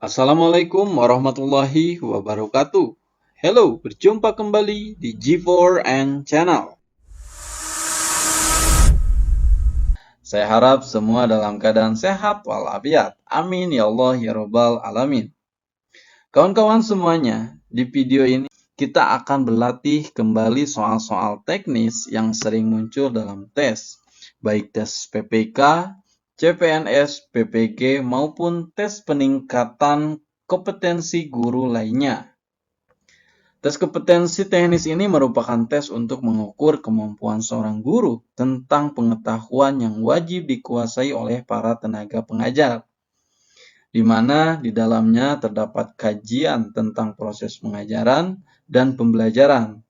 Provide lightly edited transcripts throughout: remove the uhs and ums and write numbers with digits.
Assalamualaikum warahmatullahi wabarakatuh. Halo, berjumpa kembali di G4N Channel. Saya harap semua dalam keadaan sehat walafiat. Amin ya Allah ya Rabbal Alamin. Kawan-kawan semuanya, di video ini kita akan berlatih kembali soal-soal teknis yang sering muncul dalam tes, baik tes PPK, CPNS, PPG, maupun tes peningkatan kompetensi guru lainnya. Tes kompetensi teknis ini merupakan tes untuk mengukur kemampuan seorang guru tentang pengetahuan yang wajib dikuasai oleh para tenaga pengajar, di mana di dalamnya terdapat kajian tentang proses pengajaran dan pembelajaran,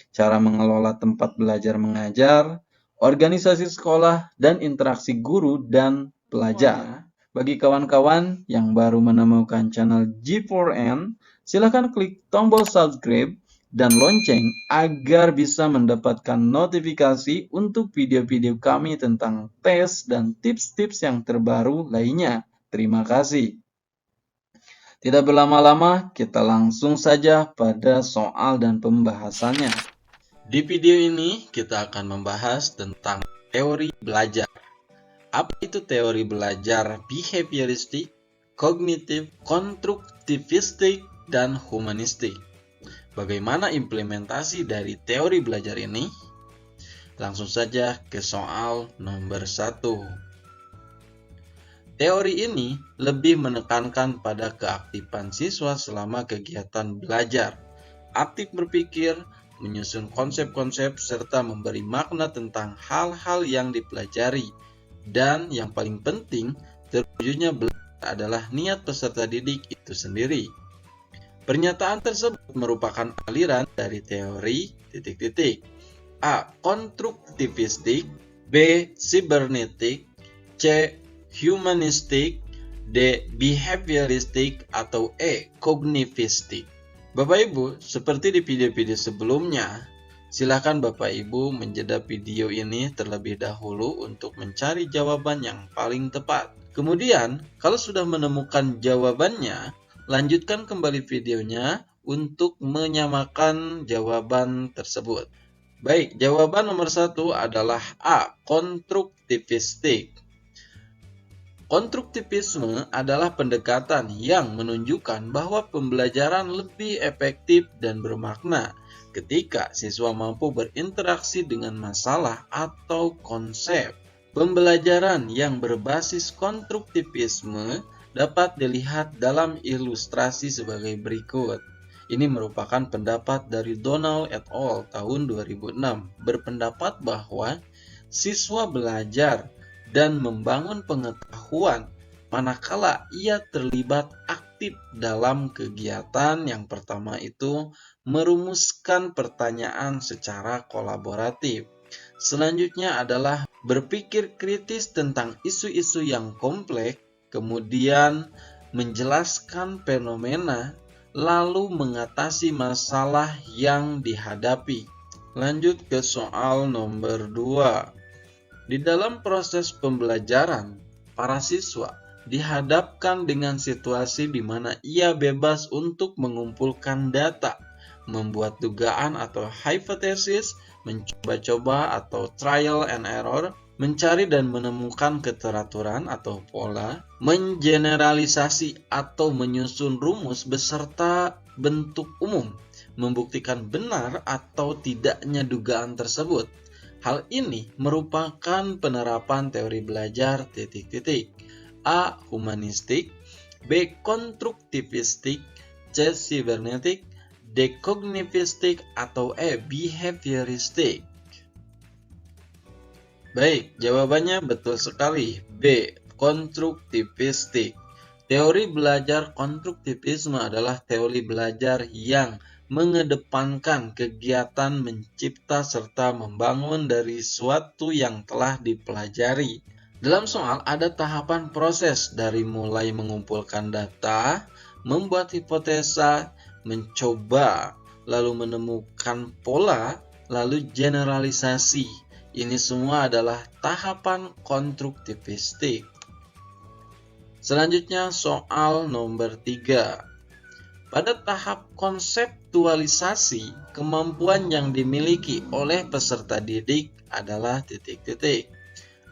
cara mengelola tempat belajar mengajar, organisasi sekolah, dan interaksi guru dan pelajar. Bagi kawan-kawan yang baru menemukan channel G4N, silakan klik tombol subscribe dan lonceng agar bisa mendapatkan notifikasi untuk video-video kami tentang tes dan tips-tips yang terbaru lainnya. Terima kasih. Tidak berlama-lama, kita langsung saja pada soal dan pembahasannya. Di video ini, kita akan membahas tentang teori belajar. Apa itu teori belajar behavioristik, kognitif, konstruktivistik, dan humanistik? Bagaimana implementasi dari teori belajar ini? Langsung saja ke soal nomor 1. Teori ini lebih menekankan pada keaktifan siswa selama kegiatan belajar, aktif berpikir, menyusun konsep-konsep, serta memberi makna tentang hal-hal yang dipelajari. Dan yang paling penting, terwujudnya belajar adalah niat peserta didik itu sendiri. Pernyataan tersebut merupakan aliran dari teori A. Konstruktivistik, B. Sibernetik, C. Humanistik, D. Behavioristik, atau E. Kognitistik. Bapak Ibu, seperti di video-video sebelumnya, silakan Bapak Ibu menjeda video ini terlebih dahulu untuk mencari jawaban yang paling tepat. Kemudian, kalau sudah menemukan jawabannya, lanjutkan kembali videonya untuk menyamakan jawaban tersebut. Baik, jawaban nomor 1 adalah A. Konstruktivistik. Konstruktivisme adalah pendekatan yang menunjukkan bahwa pembelajaran lebih efektif dan bermakna ketika siswa mampu berinteraksi dengan masalah atau konsep. Pembelajaran yang berbasis konstruktivisme dapat dilihat dalam ilustrasi sebagai berikut. Ini merupakan pendapat dari Donald et al. Tahun 2006, berpendapat bahwa siswa belajar dan membangun pengetahuan manakala ia terlibat aktif dalam kegiatan yang pertama itu merumuskan pertanyaan secara kolaboratif. Selanjutnya adalah berpikir kritis tentang isu-isu yang kompleks, kemudian menjelaskan fenomena, lalu mengatasi masalah yang dihadapi. Lanjut ke soal nomor 2. Di dalam proses pembelajaran, para siswa dihadapkan dengan situasi di mana ia bebas untuk mengumpulkan data, membuat dugaan atau hipotesis, mencoba-coba atau trial and error, mencari dan menemukan keteraturan atau pola, mengeneralisasi atau menyusun rumus beserta bentuk umum, membuktikan benar atau tidaknya dugaan tersebut. Hal ini merupakan penerapan teori belajar A. Humanistik, B. Konstruktivistik, C. Sibernetik, D. Kognitistik, atau E. Behavioristik. Baik, jawabannya betul sekali, B. Konstruktivistik. Teori belajar konstruktivisme adalah teori belajar yang mengedepankan kegiatan mencipta serta membangun dari suatu yang telah dipelajari. Dalam soal ada tahapan proses dari mulai mengumpulkan data, membuat hipotesa, mencoba, lalu menemukan pola, lalu generalisasi. Ini semua adalah tahapan konstruktivistik. Selanjutnya soal nomor 3. Pada tahap konseptualisasi, kemampuan yang dimiliki oleh peserta didik adalah titik-titik.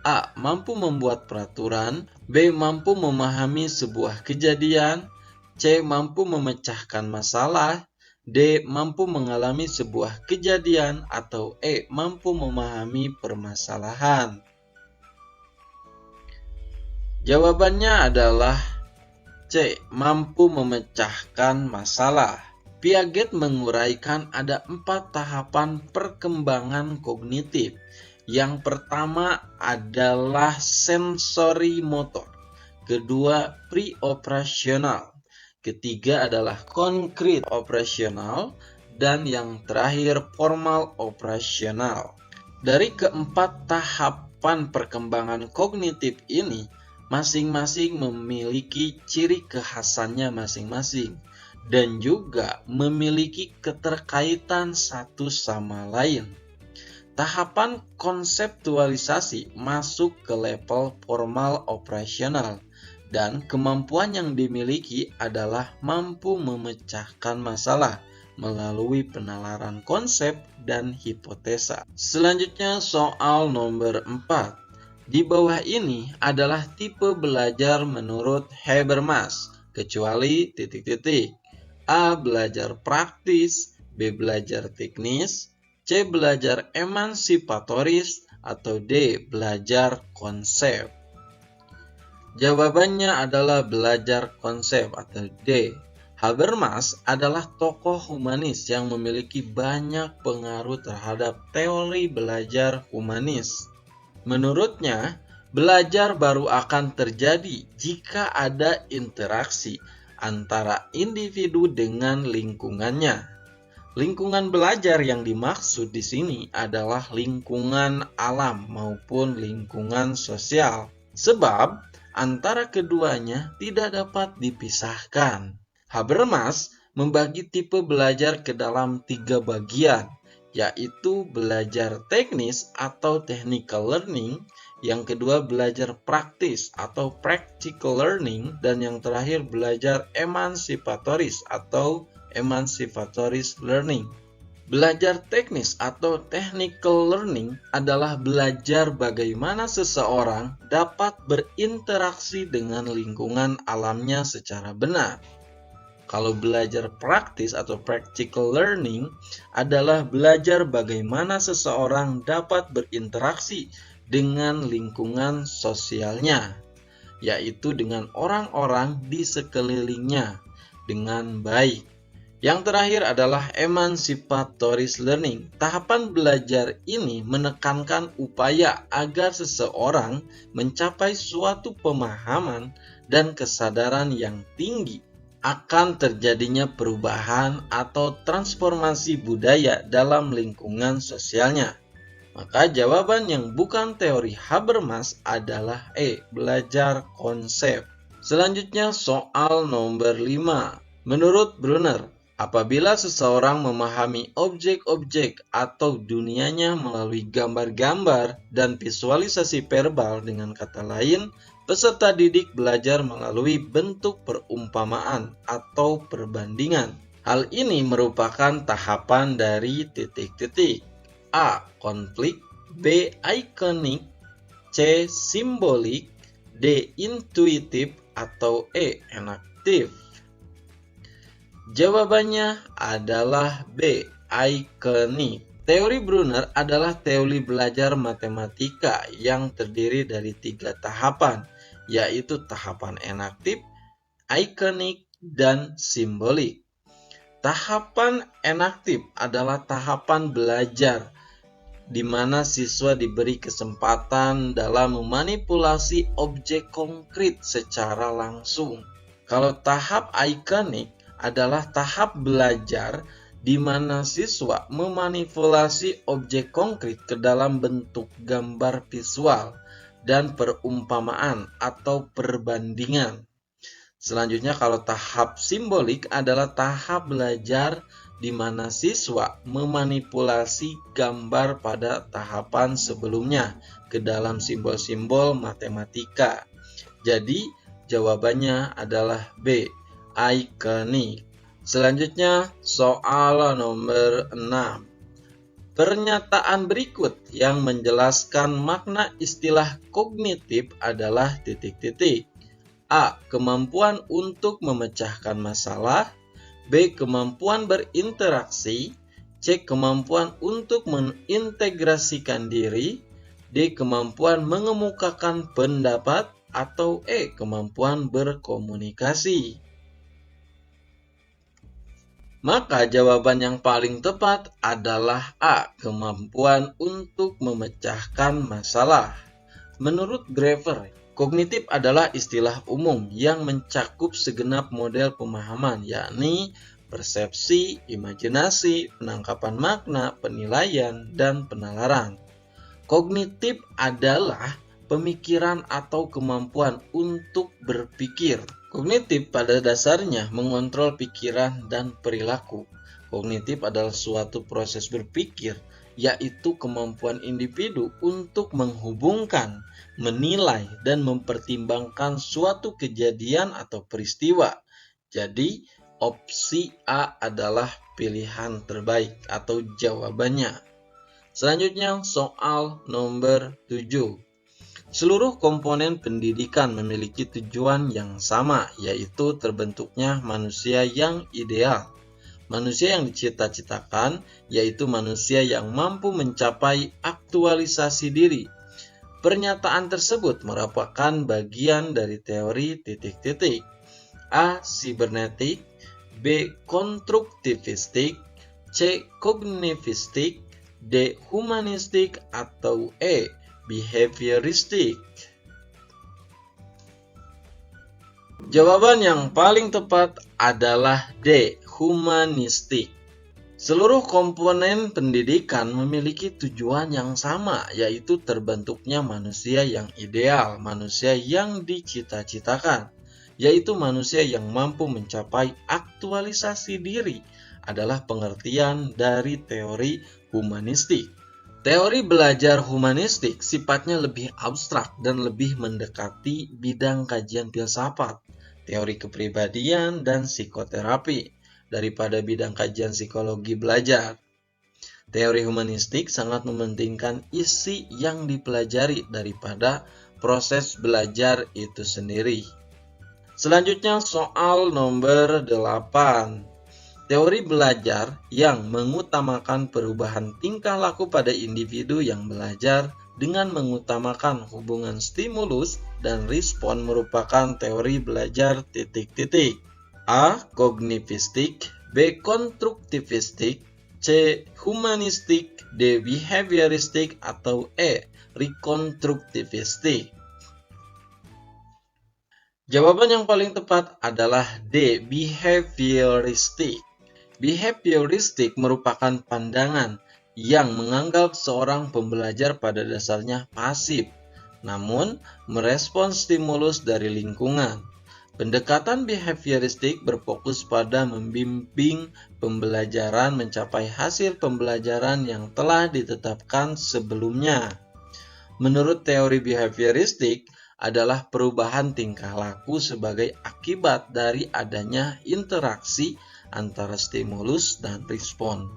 A. Mampu membuat peraturan. B. Mampu memahami sebuah kejadian. C. Mampu memecahkan masalah. D. Mampu mengalami sebuah kejadian. Atau E. Mampu memahami permasalahan. Jawabannya adalah C. Mampu memecahkan masalah. Piaget menguraikan ada 4 tahapan perkembangan kognitif. Yang pertama adalah sensori motor. Kedua, pre-operasional. Ketiga adalah konkret operasional. Dan yang terakhir, formal operasional. Dari keempat tahapan perkembangan kognitif ini, masing-masing memiliki ciri kekhasannya masing-masing dan juga memiliki keterkaitan satu sama lain. Tahapan konseptualisasi masuk ke level formal operasional dan kemampuan yang dimiliki adalah mampu memecahkan masalah melalui penalaran konsep dan hipotesa. Selanjutnya soal nomor 4. Di bawah ini adalah tipe belajar menurut Habermas, kecuali titik-titik. A. Belajar praktis, B. Belajar teknis, C. Belajar emansipatoris, atau D. Belajar konsep. Jawabannya adalah belajar konsep atau D. Habermas adalah tokoh humanis yang memiliki banyak pengaruh terhadap teori belajar humanis. Menurutnya, belajar baru akan terjadi jika ada interaksi antara individu dengan lingkungannya. Lingkungan belajar yang dimaksud di sini adalah lingkungan alam maupun lingkungan sosial, sebab antara keduanya tidak dapat dipisahkan. Habermas membagi tipe belajar ke dalam 3 bagian, yaitu belajar teknis atau technical learning, yang kedua belajar praktis atau practical learning, dan yang terakhir belajar emansipatoris atau emancipatoris learning. Belajar teknis atau technical learning adalah belajar bagaimana seseorang dapat berinteraksi dengan lingkungan alamnya secara benar. Kalau belajar praktis atau practical learning adalah belajar bagaimana seseorang dapat berinteraksi dengan lingkungan sosialnya, yaitu dengan orang-orang di sekelilingnya dengan baik. Yang terakhir adalah emancipatoris learning. Tahapan belajar ini menekankan upaya agar seseorang mencapai suatu pemahaman dan kesadaran yang tinggi akan terjadinya perubahan atau transformasi budaya dalam lingkungan sosialnya. Maka jawaban yang bukan teori Habermas adalah E, belajar konsep. Selanjutnya soal nomor 5. Menurut Brunner, apabila seseorang memahami objek-objek atau dunianya melalui gambar-gambar dan visualisasi verbal, dengan kata lain, peserta didik belajar melalui bentuk perumpamaan atau perbandingan. Hal ini merupakan tahapan dari titik-titik. A. Konflik, B. Ikonik, C. Simbolik, D. Intuitif, atau E. Enaktif. Jawabannya adalah B. Ikonik. Teori Brunner adalah teori belajar matematika yang terdiri dari 3 tahapan, yaitu tahapan enaktif, ikonik, dan simbolik. Tahapan enaktif adalah tahapan belajar di mana siswa diberi kesempatan dalam memanipulasi objek konkret secara langsung. Kalau tahap ikonik adalah tahap belajar di mana siswa memanipulasi objek konkret ke dalam bentuk gambar visual dan perumpamaan atau perbandingan. Selanjutnya, kalau tahap simbolik adalah tahap belajar di mana siswa memanipulasi gambar pada tahapan sebelumnya ke dalam simbol-simbol matematika. Jadi, jawabannya adalah B, ikonik. Selanjutnya soal nomor 6. Pernyataan berikut yang menjelaskan makna istilah kognitif adalah titik-titik. A. Kemampuan untuk memecahkan masalah. B. Kemampuan berinteraksi. C. Kemampuan untuk mengintegrasikan diri. D. Kemampuan mengemukakan pendapat. Atau E. Kemampuan berkomunikasi. Maka jawaban yang paling tepat adalah A. Kemampuan untuk memecahkan masalah. Menurut Graeber, kognitif adalah istilah umum yang mencakup segenap model pemahaman, yakni persepsi, imajinasi, penangkapan makna, penilaian, dan penalaran. Kognitif adalah pemikiran atau kemampuan untuk berpikir. Kognitif pada dasarnya mengontrol pikiran dan perilaku. Kognitif adalah suatu proses berpikir, yaitu kemampuan individu untuk menghubungkan, menilai, dan mempertimbangkan suatu kejadian atau peristiwa. Jadi, opsi A adalah pilihan terbaik atau jawabannya. Selanjutnya, soal nomor 7. Seluruh komponen pendidikan memiliki tujuan yang sama, yaitu terbentuknya manusia yang ideal. Manusia yang dicita-citakan, yaitu manusia yang mampu mencapai aktualisasi diri. Pernyataan tersebut merupakan bagian dari teori titik-titik. A. Sibernetik. B. Konstruktivistik. C. Kognitivistik. D. Humanistik. Atau E. Behavioristik. Jawaban yang paling tepat adalah D. Humanistik. Seluruh komponen pendidikan memiliki tujuan yang sama, yaitu terbentuknya manusia yang ideal, manusia yang dicita-citakan, yaitu manusia yang mampu mencapai aktualisasi diri, adalah pengertian dari teori humanistik. Teori belajar humanistik sifatnya lebih abstrak dan lebih mendekati bidang kajian filsafat, teori kepribadian, dan psikoterapi daripada bidang kajian psikologi belajar. Teori humanistik sangat mementingkan isi yang dipelajari daripada proses belajar itu sendiri. Selanjutnya soal nomor 8. Teori belajar yang mengutamakan perubahan tingkah laku pada individu yang belajar dengan mengutamakan hubungan stimulus dan respon merupakan teori belajar titik-titik. A. Kognitivistik. B. Konstruktivistik. C. Humanistik. D. Behavioristik. Atau E. Rekonstruktivistik. Jawaban yang paling tepat adalah D. Behavioristik. Behavioristik merupakan pandangan yang menganggap seorang pembelajar pada dasarnya pasif, namun merespons stimulus dari lingkungan. Pendekatan behavioristik berfokus pada membimbing pembelajaran mencapai hasil pembelajaran yang telah ditetapkan sebelumnya. Menurut teori behavioristik, adalah perubahan tingkah laku sebagai akibat dari adanya interaksi antara stimulus dan respon.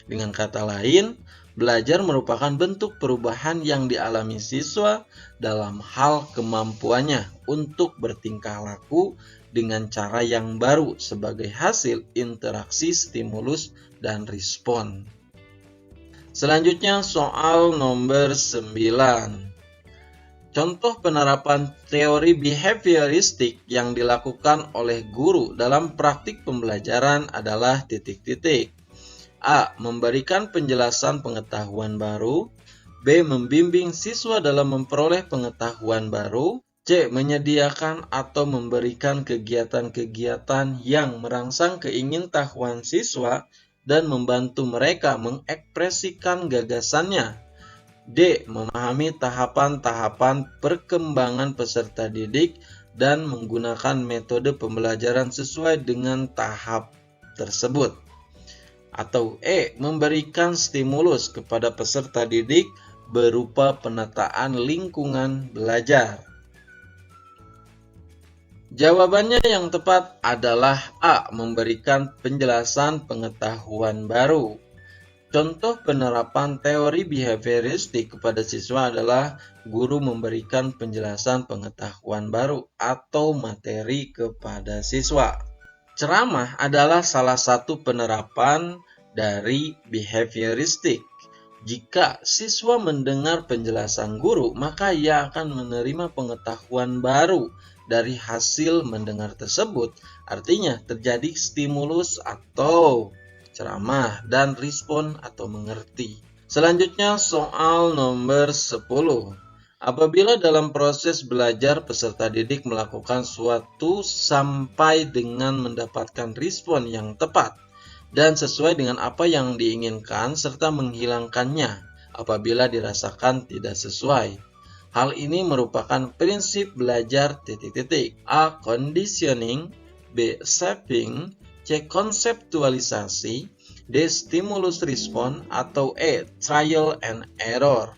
Dengan kata lain, belajar merupakan bentuk perubahan yang dialami siswa dalam hal kemampuannya untuk bertingkah laku dengan cara yang baru sebagai hasil interaksi stimulus dan respon. Selanjutnya soal nomor 9. Contoh penerapan teori behavioristik yang dilakukan oleh guru dalam praktik pembelajaran adalah titik-titik. A. Memberikan penjelasan pengetahuan baru. B. Membimbing siswa dalam memperoleh pengetahuan baru. C. Menyediakan atau memberikan kegiatan-kegiatan yang merangsang keingintahuan siswa dan membantu mereka mengekspresikan gagasannya. D. Memahami tahapan-tahapan perkembangan peserta didik dan menggunakan metode pembelajaran sesuai dengan tahap tersebut. Atau E. Memberikan stimulus kepada peserta didik berupa penataan lingkungan belajar. Jawabannya yang tepat adalah A. Memberikan penjelasan pengetahuan baru. Contoh penerapan teori behavioristik kepada siswa adalah guru memberikan penjelasan pengetahuan baru atau materi kepada siswa. Ceramah adalah salah satu penerapan dari behavioristik. Jika siswa mendengar penjelasan guru, maka ia akan menerima pengetahuan baru dari hasil mendengar tersebut. Artinya terjadi stimulus atau ceramah dan respon atau mengerti. Selanjutnya soal nomor 10. Apabila dalam proses belajar peserta didik melakukan suatu sampai dengan mendapatkan respon yang tepat dan sesuai dengan apa yang diinginkan serta menghilangkannya apabila dirasakan tidak sesuai. Hal ini merupakan prinsip belajar A. Conditioning, B. Shaping, C. Konseptualisasi, D. Stimulus respon, atau E. Trial and error.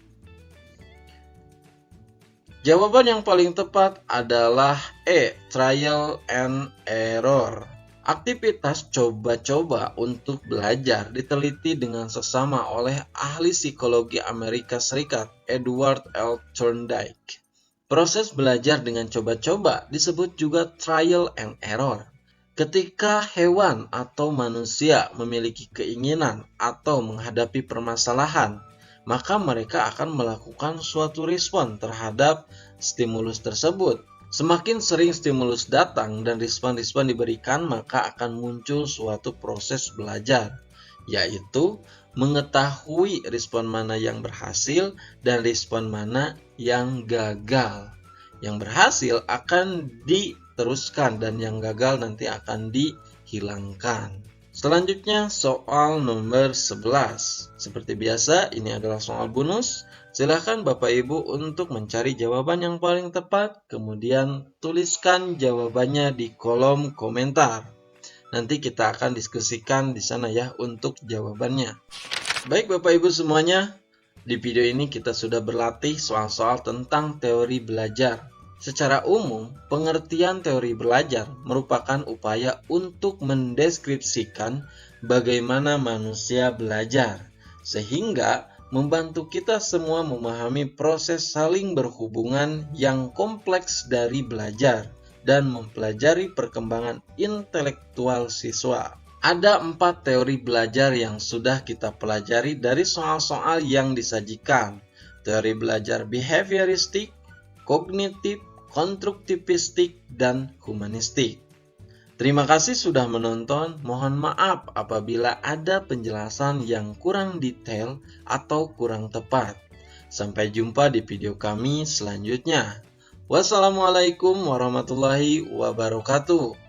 Jawaban yang paling tepat adalah E. Trial and error. Aktivitas coba-coba untuk belajar diteliti dengan seksama oleh ahli psikologi Amerika Serikat Edward L. Thorndike. Proses belajar dengan coba-coba disebut juga trial and error. Ketika hewan atau manusia memiliki keinginan atau menghadapi permasalahan, maka mereka akan melakukan suatu respon terhadap stimulus tersebut. Semakin sering stimulus datang dan respon-respon diberikan, maka akan muncul suatu proses belajar, yaitu mengetahui respon mana yang berhasil dan respon mana yang gagal. Yang berhasil akan diteruskan dan yang gagal nanti akan dihilangkan. Selanjutnya soal nomor 11. Seperti biasa, ini adalah soal bonus. Silakan Bapak Ibu untuk mencari jawaban yang paling tepat, kemudian tuliskan jawabannya di kolom komentar. Nanti kita akan diskusikan di sana ya untuk jawabannya. Baik Bapak Ibu semuanya, di video ini kita sudah berlatih soal-soal tentang teori belajar. Secara umum, pengertian teori belajar merupakan upaya untuk mendeskripsikan bagaimana manusia belajar, sehingga membantu kita semua memahami proses saling berhubungan yang kompleks dari belajar dan mempelajari perkembangan intelektual siswa. Ada 4 teori belajar yang sudah kita pelajari dari soal-soal yang disajikan. Teori belajar behavioristik, kognitif, konstruktivistik, dan humanistik. Terima kasih sudah menonton. Mohon maaf apabila ada penjelasan yang kurang detail atau kurang tepat. Sampai jumpa di video kami selanjutnya. Wassalamualaikum warahmatullahi wabarakatuh.